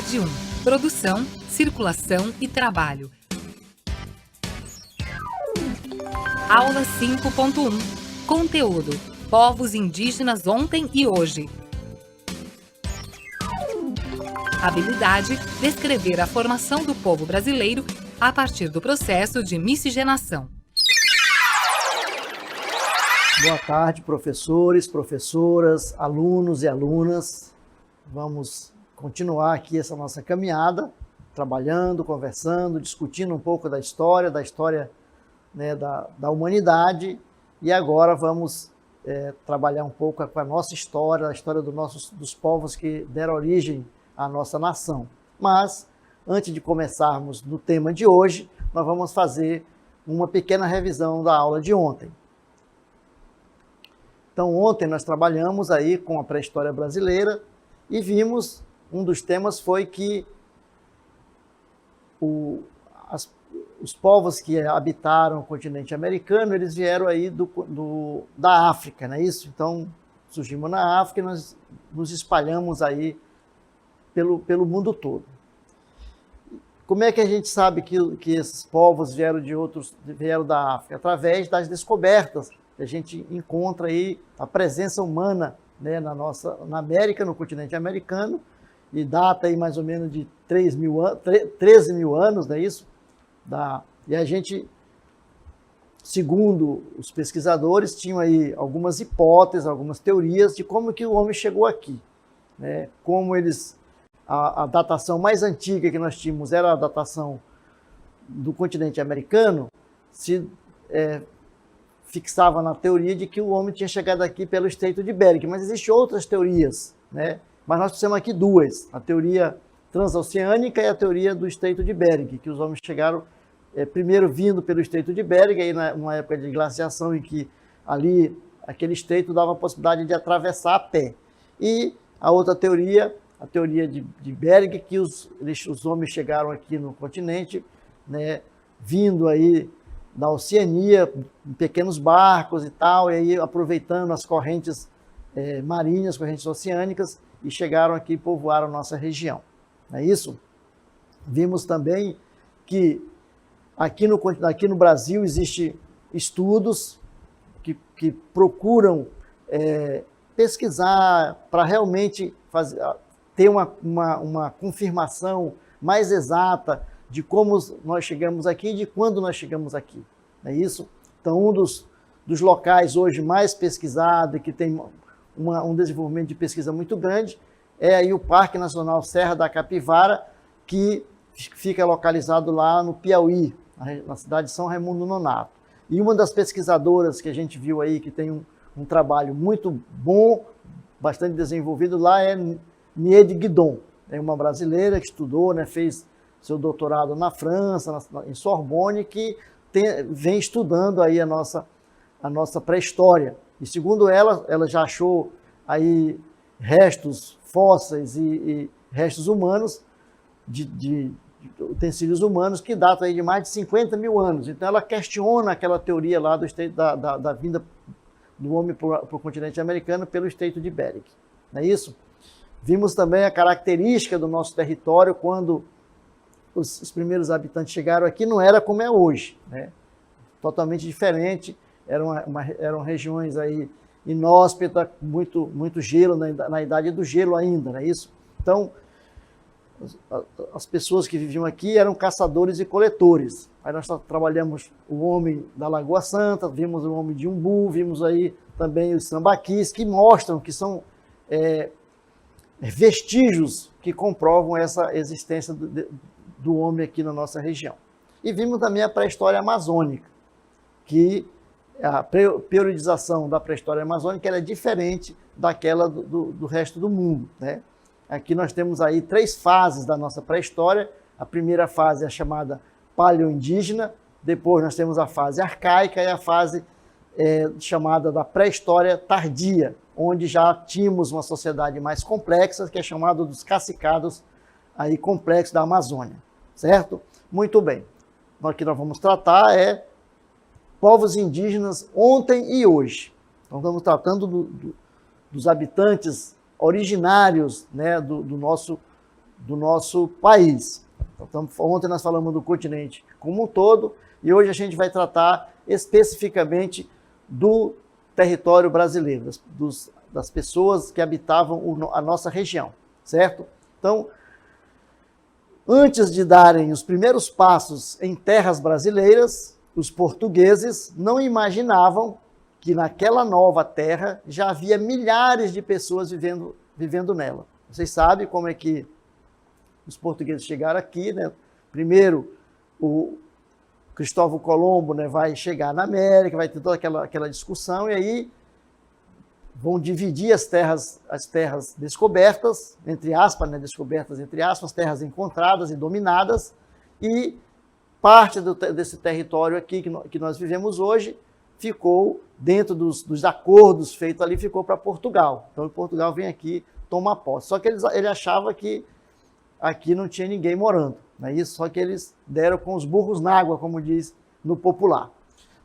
Tarde 1. Produção, circulação e trabalho. Aula 5.1. Conteúdo: povos indígenas ontem e hoje. Habilidade: descrever a formação do povo brasileiro a partir do processo de miscigenação. Boa tarde, professores, professoras, alunos e alunas. Vamos continuar aqui essa nossa caminhada, trabalhando, conversando, discutindo um pouco da história, né, da humanidade. E agora vamos trabalhar um pouco com a nossa história, a história dos povos que deram origem à nossa nação. Mas, antes de começarmos no tema de hoje, nós vamos fazer uma pequena revisão da aula de ontem. Então, ontem nós trabalhamos aí com a pré-história brasileira e vimos, um dos temas foi que os povos que habitaram o continente americano, eles vieram aí da África, não é isso? Então, surgimos na África e nós nos espalhamos aí pelo mundo todo. Como é que a gente sabe que esses povos vieram da África? Através das descobertas. A gente encontra aí a presença humana, né, na América, no continente americano, e data aí mais ou menos de 13 mil anos, não é isso? E a gente, segundo os pesquisadores, tinham aí algumas hipóteses, algumas teorias de como que o homem chegou aqui, né? Como a datação mais antiga que nós tínhamos era a datação do continente americano, se fixava na teoria de que o homem tinha chegado aqui pelo Estreito de Bering, mas existem outras teorias, né? Mas nós temos aqui duas, a teoria transoceânica e a teoria do Estreito de Bering, que os homens chegaram primeiro vindo pelo Estreito de Bering, aí numa época de glaciação em que ali aquele estreito dava a possibilidade de atravessar a pé. E a outra teoria, a teoria de Bering, que os homens chegaram aqui no continente, né, vindo aí da Oceania, em pequenos barcos e tal, e aí aproveitando as correntes marinhas, correntes oceânicas, e chegaram aqui e povoaram a nossa região. Não é isso? Vimos também que aqui no Brasil existem estudos que procuram pesquisar para realmente ter uma confirmação mais exata de como nós chegamos aqui e de quando nós chegamos aqui. Não é isso? Então, um dos locais hoje mais pesquisado e que tem um desenvolvimento de pesquisa muito grande é aí o Parque Nacional Serra da Capivara, que fica localizado lá no Piauí, na cidade de São Raimundo Nonato. E uma das pesquisadoras que a gente viu aí, que tem um trabalho muito bom, bastante desenvolvido lá, é Niede Guidon. É uma brasileira que estudou, né, fez seu doutorado na França, em Sorbonne, que vem estudando aí a nossa pré-história. E segundo ela já achou aí restos fósseis e restos humanos, de utensílios humanos, que datam aí de mais de 50 mil anos. Então ela questiona aquela teoria lá da vinda do homem para o continente americano pelo Estreito de Bering. Não é isso? Vimos também a característica do nosso território quando os primeiros habitantes chegaram aqui, não era como é hoje, né? Totalmente diferente, eram regiões aí inóspitas, muito gelo, na idade do gelo ainda, não é isso? Então, as pessoas que viviam aqui eram caçadores e coletores. Aí nós trabalhamos o homem da Lagoa Santa, vimos o homem de Umbu, vimos aí também os sambaquis, que mostram que são vestígios que comprovam essa existência do homem aqui na nossa região. E vimos também a pré-história amazônica, que a periodização da pré-história amazônica é diferente daquela do resto do mundo, né? Aqui nós temos aí 3 fases da nossa pré-história. A primeira fase é a chamada paleoindígena, depois nós temos a fase arcaica e a fase chamada da pré-história tardia, onde já tínhamos uma sociedade mais complexa, que é chamada dos cacicados aí complexos da Amazônia, certo? Muito bem. O que nós vamos tratar é povos indígenas ontem e hoje. Então, estamos tratando dos habitantes originários, né, do nosso do nosso país. Então, ontem nós falamos do continente como um todo, e hoje a gente vai tratar especificamente do território brasileiro, das pessoas que habitavam a nossa região, certo? Então, antes de darem os primeiros passos em terras brasileiras, os portugueses não imaginavam que naquela nova terra já havia milhares de pessoas vivendo nela. Vocês sabem como é que os portugueses chegaram aqui, né? Primeiro, o Cristóvão Colombo, né, vai chegar na América, vai ter toda aquela discussão, e aí vão dividir as terras descobertas, entre aspas, né, descobertas entre aspas, terras encontradas e dominadas, e parte desse território aqui que nós vivemos hoje ficou, dentro dos acordos feitos ali, ficou para Portugal. Então, Portugal vem aqui tomar posse. Só que ele achava que aqui não tinha ninguém morando, não é isso? Só que eles deram com os burros na água, como diz no popular.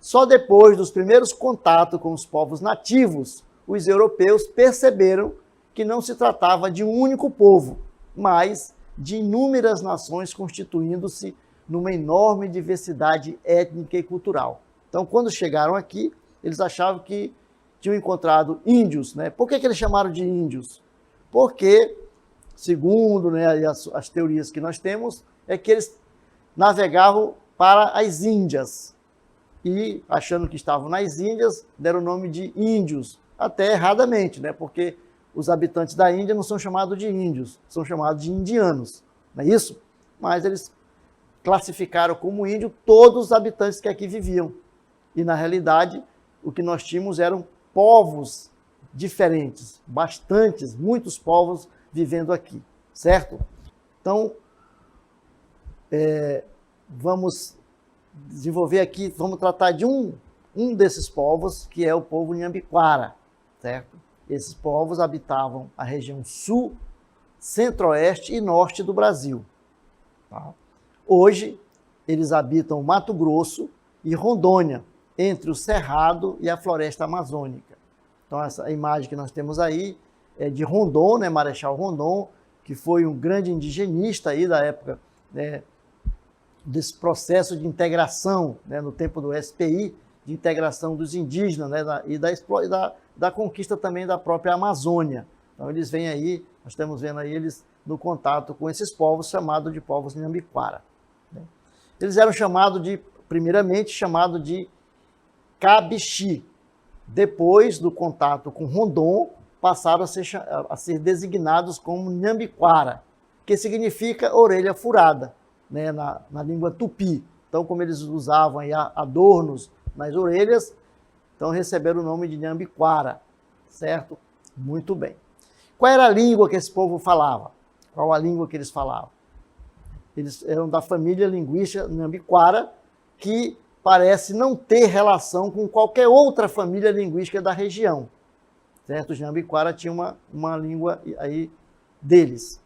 Só depois dos primeiros contatos com os povos nativos, os europeus perceberam que não se tratava de um único povo, mas de inúmeras nações constituindo-se numa enorme diversidade étnica e cultural. Então, quando chegaram aqui, eles achavam que tinham encontrado índios, né? Por que eles chamaram de índios? Porque, segundo, né, as teorias que nós temos, é que eles navegavam para as Índias e, achando que estavam nas Índias, deram o nome de índios, até erradamente, né? Porque os habitantes da Índia não são chamados de índios, são chamados de indianos, não é isso? Mas eles classificaram como índio todos os habitantes que aqui viviam. E, na realidade, o que nós tínhamos eram povos diferentes, muitos povos vivendo aqui, certo? Então, vamos desenvolver aqui, vamos tratar de um desses povos, que é o povo Nhambiquara, certo? Esses povos habitavam a região sul, centro-oeste e norte do Brasil. Tá? Hoje, eles habitam Mato Grosso e Rondônia, entre o Cerrado e a floresta amazônica. Então, essa imagem que nós temos aí é de Rondon, né, Marechal Rondon, que foi um grande indigenista aí da época, né, desse processo de integração, né, no tempo do SPI, de integração dos indígenas, né, e da conquista também da própria Amazônia. Então, eles vêm aí, nós estamos vendo aí eles no contato com esses povos, chamados de povos Nhambiquara. Né. Eles eram primeiramente chamados de Cabixi. Depois do contato com Rondon, passaram a ser designados como Nhambiquara, que significa orelha furada, né, na língua tupi. Então, como eles usavam aí adornos nas orelhas, então receberam o nome de Nhambiquara, certo? Muito bem. Qual era a língua que esse povo falava? Qual a língua que eles falavam? Eles eram da família linguística Nhambiquara, que parece não ter relação com qualquer outra família linguística da região. Certo? Os Nhambiquara tinham uma língua aí deles.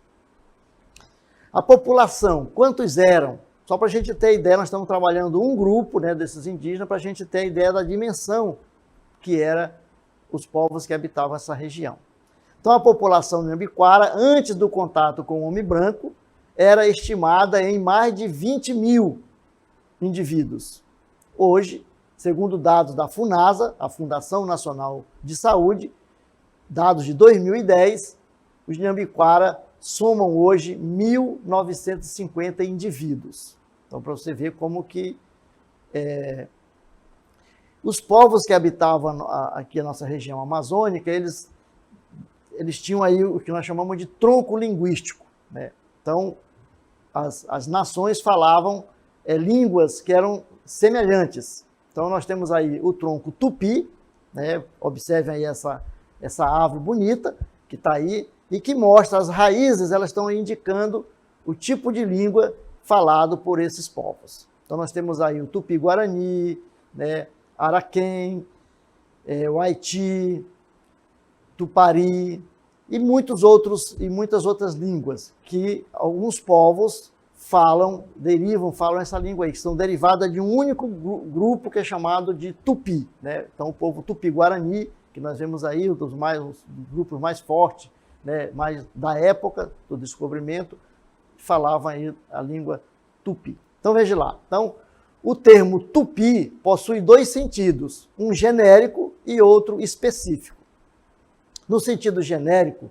A população, quantos eram? Só para a gente ter ideia, nós estamos trabalhando um grupo, né, desses indígenas, para a gente ter ideia da dimensão que era os povos que habitavam essa região. Então, a população Nhambiquara, antes do contato com o homem branco, era estimada em mais de 20 mil indivíduos. Hoje, segundo dados da FUNASA, a Fundação Nacional de Saúde, dados de 2010, os Nhambiquara somam hoje 1.950 indivíduos. Então, para você ver como que os povos que habitavam aqui a nossa região amazônica, eles tinham aí o que nós chamamos de tronco linguístico, né? Então, as nações falavam línguas que eram semelhantes. Então, nós temos aí o tronco tupi, né? Observem aí essa árvore bonita que está aí e que mostra as raízes, elas estão indicando o tipo de língua falado por esses povos. Então, nós temos aí o tupi-guarani, né? Araquém, o Haiti, Tupari e muitas outras línguas que alguns povos falam essa língua aí, que são derivadas de um único grupo que é chamado de Tupi, né? Então, o povo Tupi-Guarani, que nós vemos aí, os grupos mais fortes, né, mais da época do descobrimento, falavam aí a língua tupi. Então veja lá. Então, o termo tupi possui dois sentidos, um genérico e outro específico. No sentido genérico,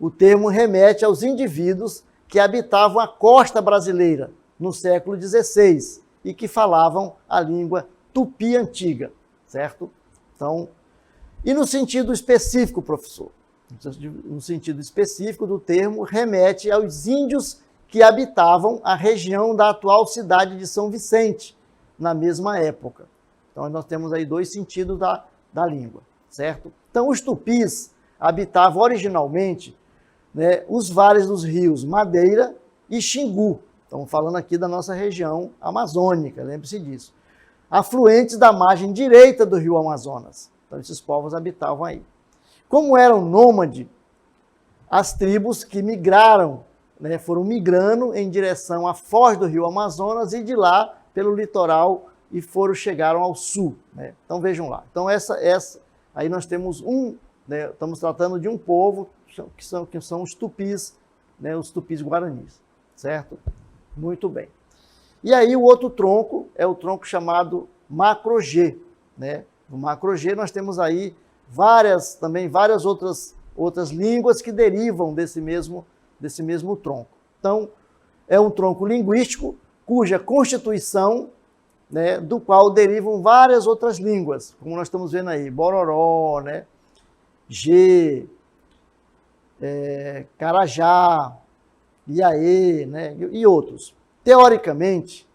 o termo remete aos indivíduos que habitavam a costa brasileira no século XVI e que falavam a língua tupi antiga, certo? Então, e no sentido específico, professor? No sentido específico do termo, remete aos índios que habitavam a região da atual cidade de São Vicente, na mesma época. Então, nós temos aí dois sentidos da língua, certo? Então, os tupis habitavam originalmente, né, os vales dos rios Madeira e Xingu. Estamos falando aqui da nossa região amazônica, lembre-se disso. Afluentes da margem direita do rio Amazonas. Então, esses povos habitavam aí. Como eram nômades, as tribos que migraram, né, foram migrando em direção à foz do rio Amazonas e de lá pelo litoral e chegaram ao sul, né? Então vejam lá. Então aí nós temos né, estamos tratando de um povo que são os tupis, né, os tupis guaranis, certo? Muito bem. E aí o outro tronco é o tronco chamado Macro-G, né? No Macro-G nós temos aí várias outras línguas que derivam desse mesmo tronco. Então, é um tronco linguístico cuja constituição, né, do qual derivam várias outras línguas, como nós estamos vendo aí, Bororó, né, G, Carajá, Iaê, né, e outros. Teoricamente,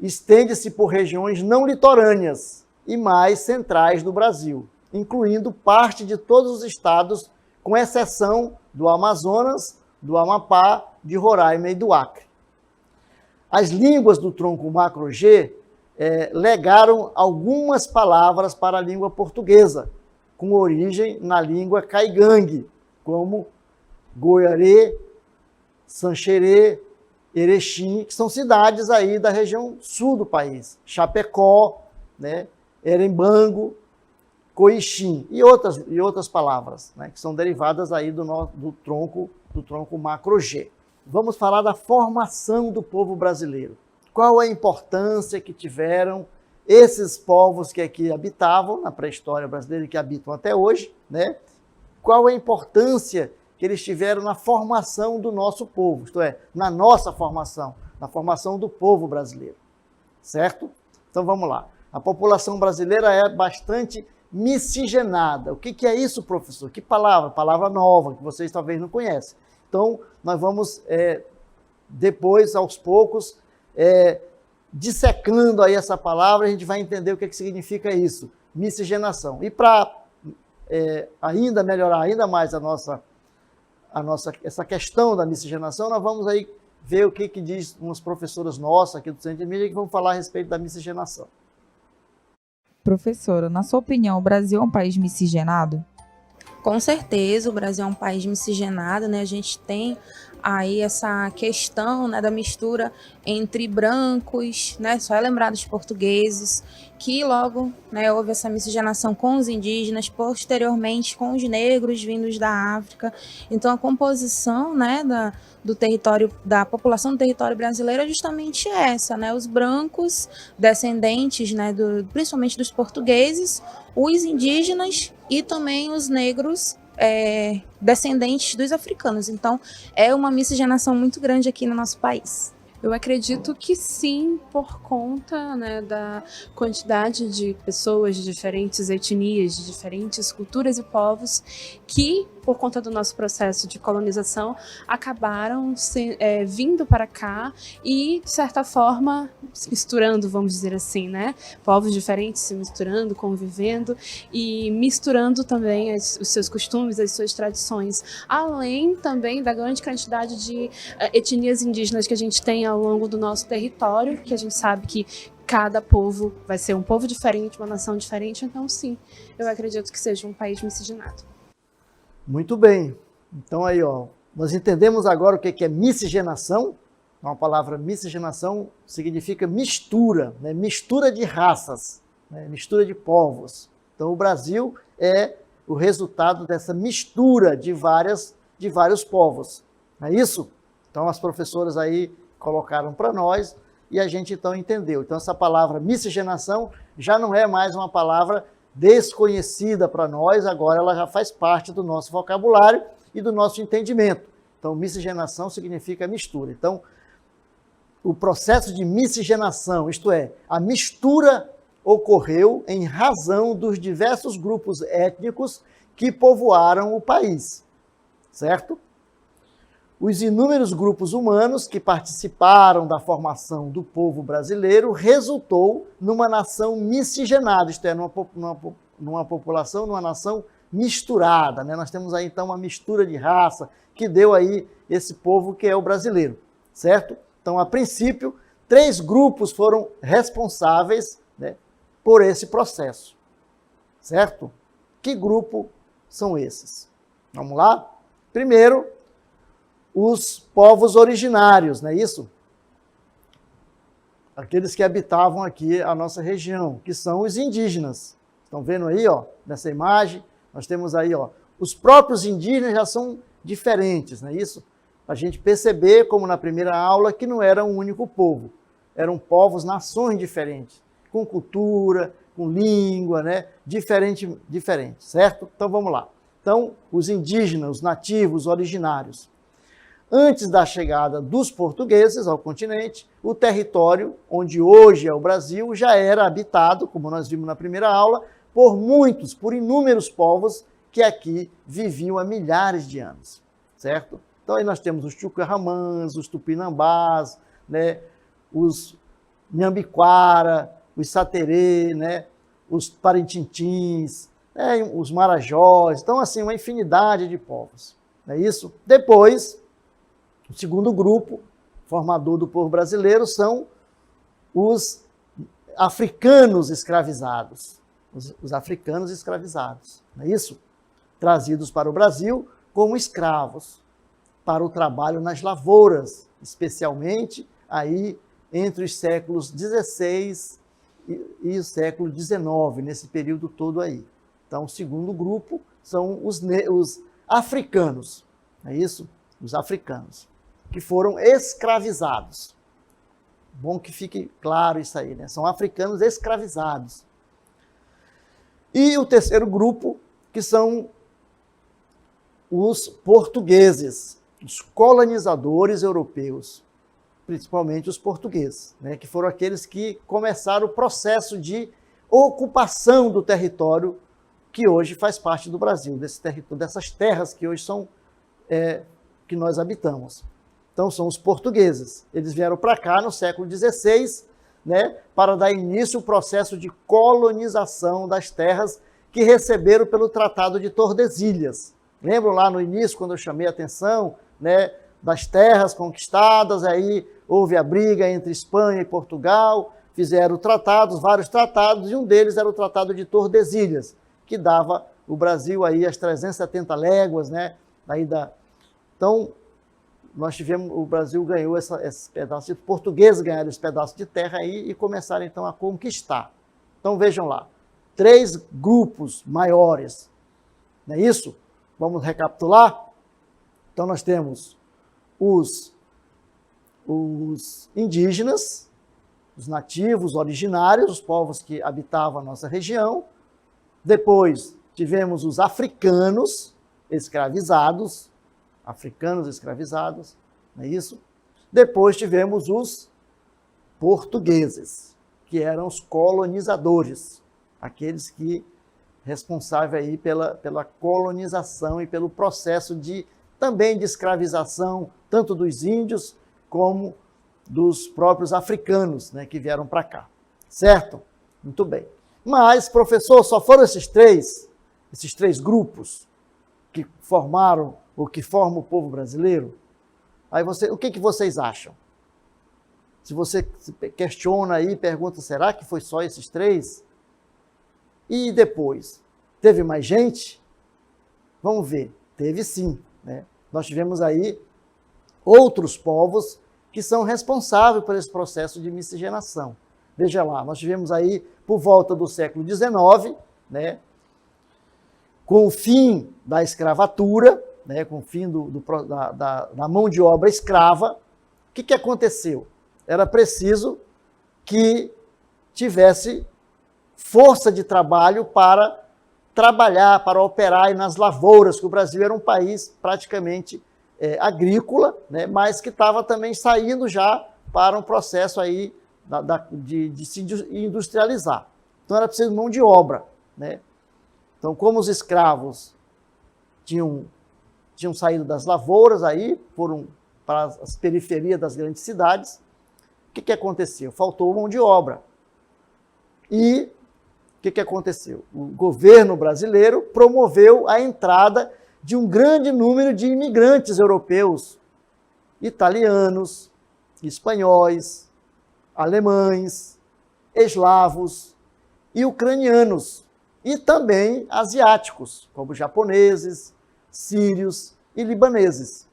estende-se por regiões não litorâneas e mais centrais do Brasil, incluindo parte de todos os estados, com exceção do Amazonas, do Amapá, de Roraima e do Acre. As línguas do tronco Macro-G legaram algumas palavras para a língua portuguesa, com origem na língua caigangue, como Goiaré, Sanxerê, Erechim, que são cidades aí da região sul do país, Chapecó, né, Erembango, Coixim e outras palavras, né, que são derivadas aí do tronco Macro-G. Vamos falar da formação do povo brasileiro. Qual a importância que tiveram esses povos que aqui habitavam na pré-história brasileira e que habitam até hoje, né? Qual a importância que eles tiveram na formação do nosso povo, isto é, na nossa formação, na formação do povo brasileiro, certo? Então vamos lá. A população brasileira é bastante miscigenada. O que é isso, professor? Que palavra? Palavra nova, que vocês talvez não conhecem. Então, nós vamos, depois, aos poucos, dissecando aí essa palavra, a gente vai entender o que significa isso, miscigenação. E para ainda melhorar ainda mais essa questão da miscigenação, nós vamos aí ver o que diz umas professoras nossas aqui do Centro de Mídia que vão falar a respeito da miscigenação. Professora, na sua opinião, o Brasil é um país miscigenado? Com certeza, o Brasil é um país miscigenado, né? A gente tem aí essa questão, né, da mistura entre brancos, né? Só é lembrado dos portugueses, que logo, né, houve essa miscigenação com os indígenas, posteriormente com os negros vindos da África. Então, a composição, né, do território, da população do território brasileiro é justamente essa, né? Os brancos, descendentes, né, principalmente dos portugueses, os indígenas e também os negros, descendentes dos africanos. Então, é uma miscigenação muito grande aqui no nosso país. Eu acredito que sim, por conta, né, da quantidade de pessoas de diferentes etnias, de diferentes culturas e povos que, por conta do nosso processo de colonização, acabaram vindo para cá e, de certa forma, se misturando, vamos dizer assim, né? Povos diferentes se misturando, convivendo e misturando também os seus costumes, as suas tradições, além também da grande quantidade de etnias indígenas que a gente tem ao longo do nosso território, que a gente sabe que cada povo vai ser um povo diferente, uma nação diferente, então sim, eu acredito que seja um país miscigenado. Muito bem. Então aí, ó, nós entendemos agora o que é miscigenação. A palavra miscigenação significa mistura, né? Mistura de raças, né? Mistura de povos. Então o Brasil é o resultado dessa mistura de vários povos. Não é isso? Então, as professoras aí colocaram para nós e a gente então entendeu. Então, essa palavra miscigenação já não é mais uma palavra desconhecida para nós, agora ela já faz parte do nosso vocabulário e do nosso entendimento. Então, miscigenação significa mistura. Então, o processo de miscigenação, isto é, a mistura ocorreu em razão dos diversos grupos étnicos que povoaram o país, certo? Os inúmeros grupos humanos que participaram da formação do povo brasileiro resultou numa nação miscigenada, isto é, numa população, numa nação misturada, né? Nós temos aí então uma mistura de raça que deu aí esse povo que é o brasileiro, certo? Então, a princípio, 3 grupos foram responsáveis, né, por esse processo, certo? Que grupo são esses? Vamos lá? Primeiro, os povos originários, não é isso? Aqueles que habitavam aqui a nossa região, que são os indígenas. Estão vendo aí, ó, nessa imagem? Nós temos aí, ó, os próprios indígenas já são diferentes, não é isso? A gente perceber, como na primeira aula, que não era um único povo. Eram povos, nações diferentes, com cultura, com língua, né? Diferente, certo? Então, vamos lá. Então, os indígenas, os nativos, originários. Antes da chegada dos portugueses ao continente, o território, onde hoje é o Brasil, já era habitado, como nós vimos na primeira aula, por inúmeros povos que aqui viviam há milhares de anos, certo? Então, aí nós temos os Chucarramãs, os Tupinambás, né? Os Nhambiquara, os Saterê, né? Os Parintintins, né? Os Marajós. Então, assim, uma infinidade de povos. Não é isso? Depois, o segundo grupo formador do povo brasileiro são os africanos escravizados. Os africanos escravizados, não é isso? Trazidos para o Brasil como escravos, para o trabalho nas lavouras, especialmente aí entre os séculos XVI e o século XIX, nesse período todo aí. Então, o segundo grupo são os africanos, não é isso? Os africanos, que foram escravizados. Bom que fique claro isso aí, né? São africanos escravizados. E o terceiro grupo, que são os portugueses, os colonizadores europeus, principalmente os portugueses, né? Que foram aqueles que começaram o processo de ocupação do território que hoje faz parte do Brasil, desse território, dessas terras que hoje são que nós habitamos. Então, são os portugueses. Eles vieram para cá no século XVI, né, para dar início ao processo de colonização das terras que receberam pelo Tratado de Tordesilhas. Lembram lá no início, quando eu chamei a atenção, né, das terras conquistadas, aí houve a briga entre Espanha e Portugal, fizeram tratados, vários tratados, e um deles era o Tratado de Tordesilhas, que dava o Brasil aí as 370 léguas, né, Então, nós tivemos, o Brasil ganhou esse pedaço, os portugueses ganharam esse pedaço de terra aí e começaram então a conquistar. Então vejam lá, 3 grupos maiores, não é isso? Vamos recapitular? Então nós temos os indígenas, os nativos originários, os povos que habitavam a nossa região. Depois tivemos os africanos escravizados, não é isso? Depois tivemos os portugueses, que eram os colonizadores, aqueles que responsáveis aí pela colonização e pelo processo também de escravização, tanto dos índios como dos próprios africanos, né, que vieram para cá. Certo? Muito bem. Mas, professor, só foram esses três grupos que formaram o que forma o povo brasileiro? Aí o que vocês acham? Se você questiona aí, pergunta, será que foi só esses 3? E depois, teve mais gente? Vamos ver, teve sim, né? Nós tivemos aí outros povos que são responsáveis por esse processo de miscigenação. Veja lá, nós tivemos aí, por volta do século XIX, né, com o fim da escravatura, né, com o fim da mão de obra escrava, o que aconteceu? Era preciso que tivesse força de trabalho para trabalhar, para operar nas lavouras, que o Brasil era um país praticamente agrícola, né, mas que estava também saindo já para um processo aí de se industrializar. Então era preciso mão de obra, né? Então, como os escravos tinham saído das lavouras, aí foram para as periferias das grandes cidades, o que aconteceu? Faltou mão de obra. E o que aconteceu? O governo brasileiro promoveu a entrada de um grande número de imigrantes europeus, italianos, espanhóis, alemães, eslavos e ucranianos, e também asiáticos, como japoneses, sírios e libaneses,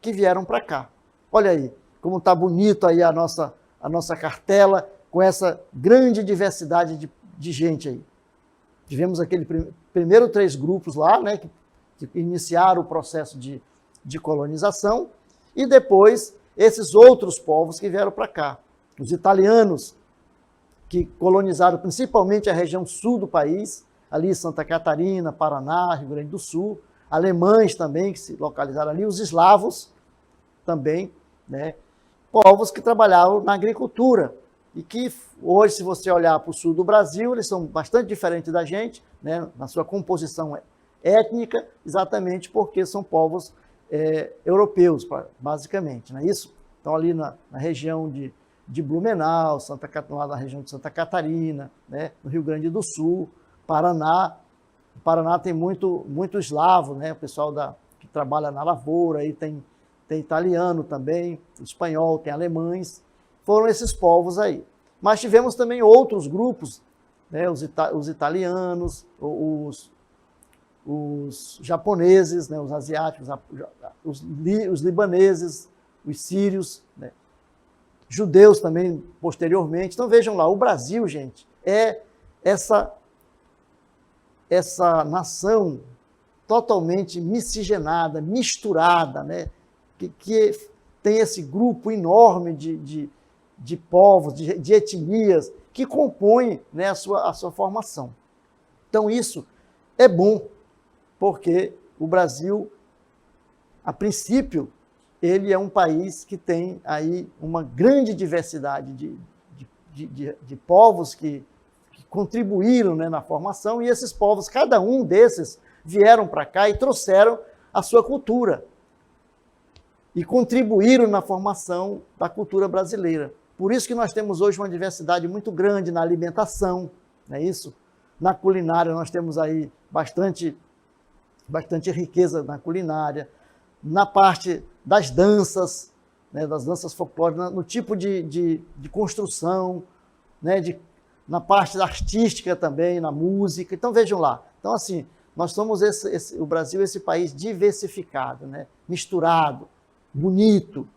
que vieram para cá. Olha aí, como está bonito aí a nossa cartela, com essa grande diversidade de gente aí. Tivemos aquele primeiro 3 grupos lá, né, que iniciaram o processo de colonização, e depois esses outros povos que vieram para cá. Os italianos, que colonizaram principalmente a região sul do país, ali Santa Catarina, Paraná, Rio Grande do Sul, alemães também, que se localizaram ali, os eslavos também, né, povos que trabalhavam na agricultura, e que hoje, se você olhar para o sul do Brasil, eles são bastante diferentes da gente, né, na sua composição étnica, exatamente porque são povos europeus, basicamente, não é isso? Então, ali na região de Blumenau, lá na região de Santa Catarina, né, no Rio Grande do Sul, Paraná. O Paraná tem muito eslavo, né, o pessoal que trabalha na lavoura, aí tem italiano também, espanhol, tem alemães. Foram esses povos aí. Mas tivemos também outros grupos, né, os italianos, os japoneses, né, os asiáticos, os libaneses, os sírios, né, judeus também posteriormente. Então vejam lá, o Brasil, gente, é essa nação totalmente miscigenada, misturada, né, que tem esse grupo enorme de povos, de etnias, que compõem, né, a sua formação. Então isso é bom, porque o Brasil, a princípio, ele é um país que tem aí uma grande diversidade de povos que contribuíram, né, na formação, e esses povos, cada um desses, vieram para cá e trouxeram a sua cultura e contribuíram na formação da cultura brasileira. Por isso que nós temos hoje uma diversidade muito grande na alimentação, não é isso? Na culinária nós temos aí bastante riqueza na culinária, na parte das danças, né, das danças folclóricas, no tipo de construção, né, na parte artística também, na música. Então vejam lá. Então assim, nós somos o Brasil, esse país diversificado, né, misturado, bonito,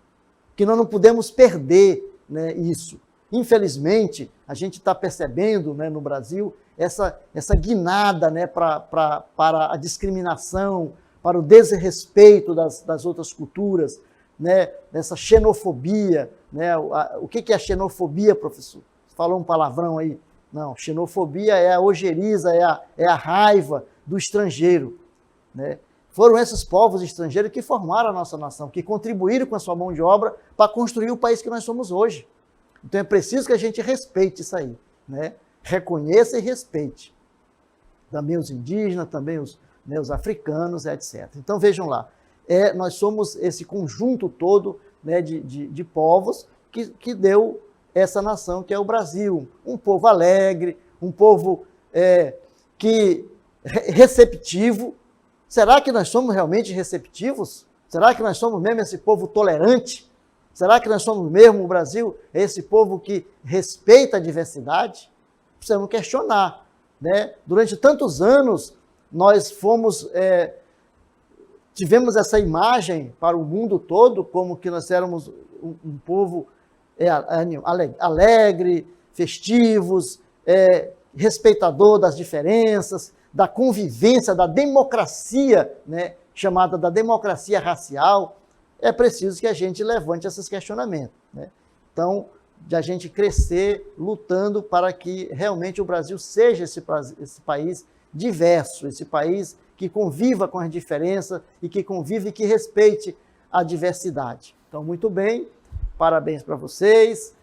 que nós não podemos perder, né, isso. Infelizmente, a gente está percebendo, né, no Brasil essa guinada, né, para a discriminação, para o desrespeito das outras culturas, né, essa xenofobia. Né? O que é a xenofobia, professor? Você falou um palavrão aí. Não, xenofobia é a ojeriza, é a raiva do estrangeiro. Né? Foram esses povos estrangeiros que formaram a nossa nação, que contribuíram com a sua mão de obra para construir o país que nós somos hoje. Então é preciso que a gente respeite isso aí, né? Reconheça e respeite. Também os indígenas, também os africanos, etc. Então vejam lá, nós somos esse conjunto todo, né, de povos que deu essa nação que é o Brasil. Um povo alegre, um povo receptivo. Será que nós somos realmente receptivos? Será que nós somos mesmo esse povo tolerante? Será que nós somos mesmo, o Brasil, esse povo que respeita a diversidade? Precisamos questionar, né? Durante tantos anos, nós tivemos essa imagem para o mundo todo, como que nós éramos um povo alegre, festivos, respeitador das diferenças, da convivência, da democracia, né, chamada da democracia racial, é preciso que a gente levante esses questionamentos, né? Então, de a gente crescer lutando para que realmente o Brasil seja esse país diverso, esse país que conviva com as diferenças e que convive e que respeite a diversidade. Então, muito bem, parabéns para vocês.